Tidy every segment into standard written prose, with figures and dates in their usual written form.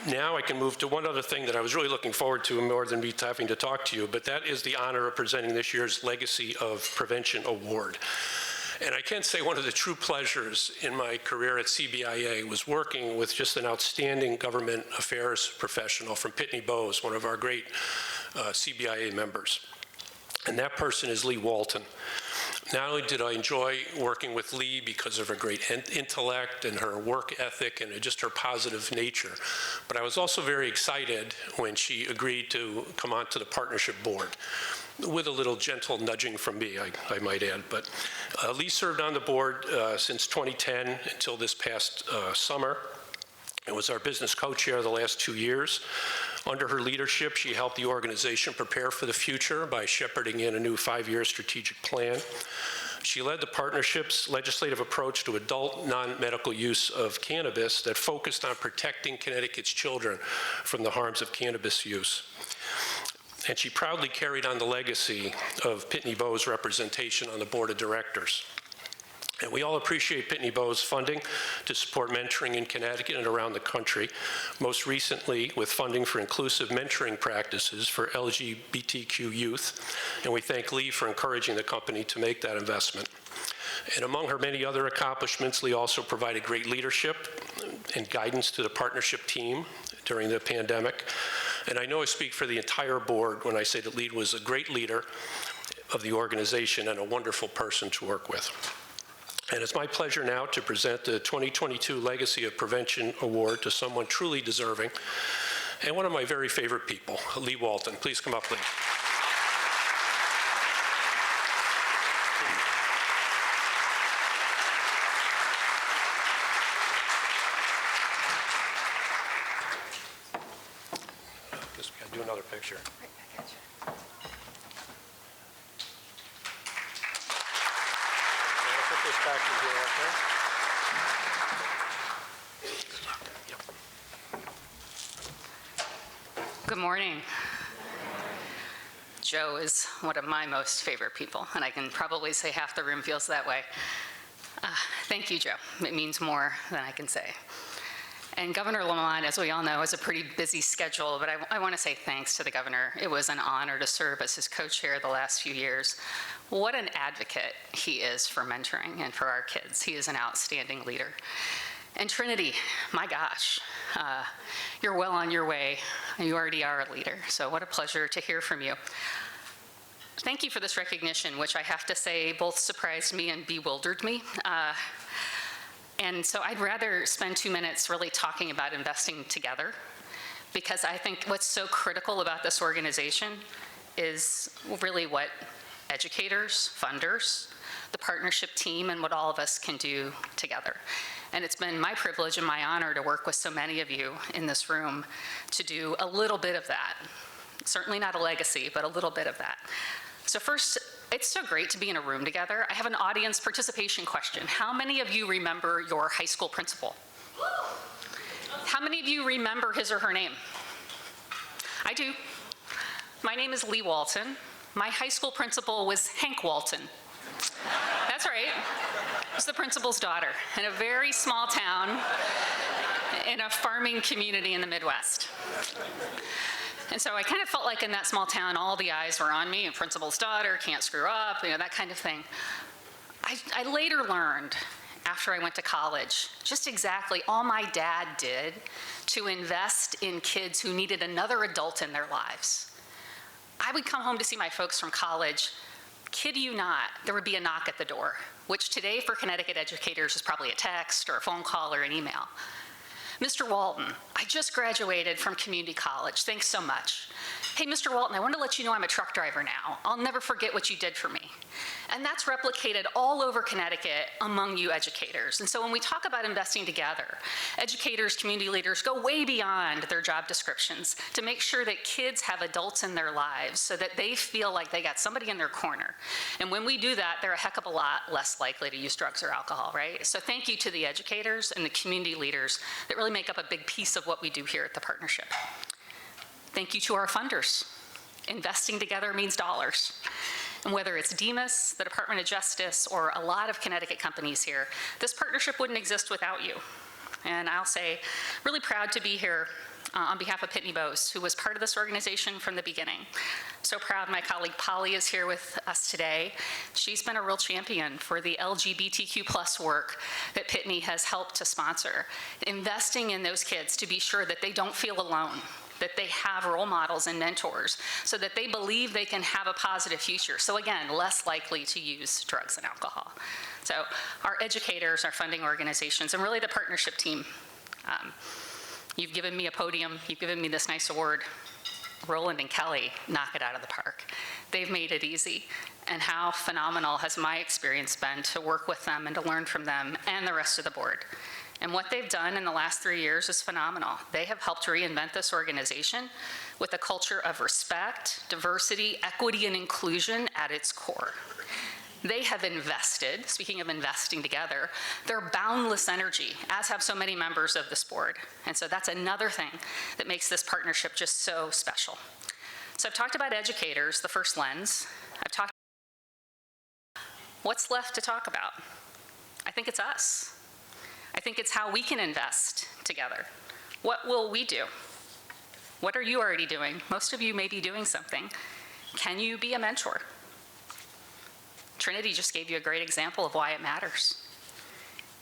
Now I can move to one other thing that I was really looking forward to more than me having to talk to you, but that is the honor of presenting this year's Legacy of Prevention Award. And I can say one of the true pleasures in my career at CBIA was working with just an outstanding government affairs professional from Pitney, one of our great CBIA members. And that person is Leigh Walton. Not only did I enjoy working with Leigh because of her great intellect and her work ethic and just her positive nature, but I was also very excited when she agreed to come onto the partnership board, with a little gentle nudging from me, I might add. But Leigh served on the board since 2010 until this past summer. It was our business co-chair the last 2 years. Under her leadership, she helped the organization prepare for the future by shepherding in a new 5-year strategic plan. She led the partnership's legislative approach to adult non-medical use of cannabis that focused on protecting Connecticut's children from the harms of cannabis use. And she proudly carried on the legacy of Pitney Bowes' representation on the board of directors. And we all appreciate Pitney Bowes' funding to support mentoring in Connecticut and around the country, most recently with funding for inclusive mentoring practices for LGBTQ youth. And we thank Leigh for encouraging the company to make that investment. And among her many other accomplishments, Leigh also provided great leadership and guidance to the partnership team during the pandemic. And I know I speak for the entire board when I say that Leigh was a great leader of the organization and a wonderful person to work with. And it's my pleasure now to present the 2022 Legacy of Prevention Award to someone truly deserving and one of my very favorite people, Leigh Walton. Please come up, Leigh. Just gotta do another picture. Back in here, okay? Good morning. Joe is one of my most favorite people, and I can probably say half the room feels that way. Thank you, Joe. It means more than I can say. And Governor Lamont, as we all know, has a pretty busy schedule, but I want to say thanks to the governor. It was an honor to serve as his co-chair the last few years. What an advocate he is for mentoring and for our kids. He is an outstanding leader. And Trinity, my gosh, you're well on your way. You already are a leader, so what a pleasure to hear from you. Thank you for this recognition, which I have to say both surprised me and bewildered me. And so I'd rather spend 2 minutes really talking about investing together, because I think what's so critical about this organization is really what educators, funders, the partnership team, and what all of us can do together. And it's been my privilege and my honor to work with so many of you in this room to do a little bit of that. Certainly not a legacy, but a little bit of that. So first, it's so great to be in a room together. I have an audience participation question. How many of you remember your high school principal? How many of you remember his or her name? I do. My name is Leigh Walton. My high school principal was Hank Walton. That's right. I was the principal's daughter in a very small town in a farming community in the Midwest. And so I kind of felt like in that small town, all the eyes were on me, and principal's daughter, can't screw up, that kind of thing. I later learned, after I went to college, just exactly all my dad did to invest in kids who needed another adult in their lives. I would come home to see my folks from college. Kid you not, there would be a knock at the door, which today for Connecticut educators is probably a text or a phone call or an email. Mr. Walton, I just graduated from community college. Thanks so much. Hey, Mr. Walton, I want to let you know I'm a truck driver now. I'll never forget what you did for me. And that's replicated all over Connecticut among you educators. And so when we talk about investing together, educators, community leaders go way beyond their job descriptions to make sure that kids have adults in their lives so that they feel like they got somebody in their corner. And when we do that, they're a heck of a lot less likely to use drugs or alcohol, right? So thank you to the educators and the community leaders that really make up a big piece of what we do here at the partnership. Thank you to our funders. Investing together means dollars. And whether it's DEMAS, the Department of Justice, or a lot of Connecticut companies here, this partnership wouldn't exist without you. And I'll say, really proud to be here on behalf of Pitney Bowes, who was part of this organization from the beginning. So proud my colleague Polly is here with us today. She's been a real champion for the LGBTQ+ work that Pitney has helped to sponsor, investing in those kids to be sure that they don't feel alone, that they have role models and mentors, so that they believe they can have a positive future. So again, less likely to use drugs and alcohol. So our educators, our funding organizations, and really the partnership team. You've given me a podium, you've given me this nice award. Roland and Kelly knock it out of the park. They've made it easy. And how phenomenal has my experience been to work with them and to learn from them and the rest of the board. And what they've done in the last 3 years is phenomenal. They have helped reinvent this organization with a culture of respect, diversity, equity, and inclusion at its core. They have invested, speaking of investing together, their boundless energy, as have so many members of this board. And so that's another thing that makes this partnership just so special. So I've talked about educators, the first lens. I've talked. What's left to talk about? I think it's us. I think it's how we can invest together. What will we do? What are you already doing? Most of you may be doing something. Can you be a mentor? Trinity just gave you a great example of why it matters.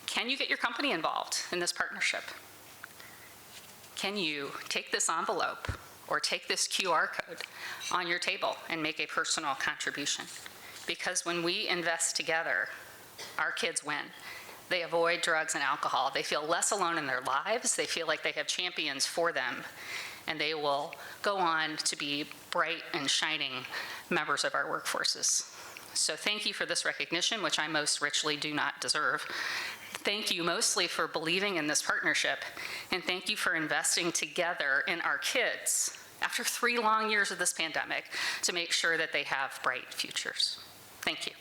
Can you get your company involved in this partnership? Can you take this envelope or take this QR code on your table and make a personal contribution? Because when we invest together, our kids win. They avoid drugs and alcohol. They feel less alone in their lives. They feel like they have champions for them. And they will go on to be bright and shining members of our workforces. So thank you for this recognition, which I most richly do not deserve. Thank you mostly for believing in this partnership, and thank you for investing together in our kids after 3 long years of this pandemic to make sure that they have bright futures. Thank you.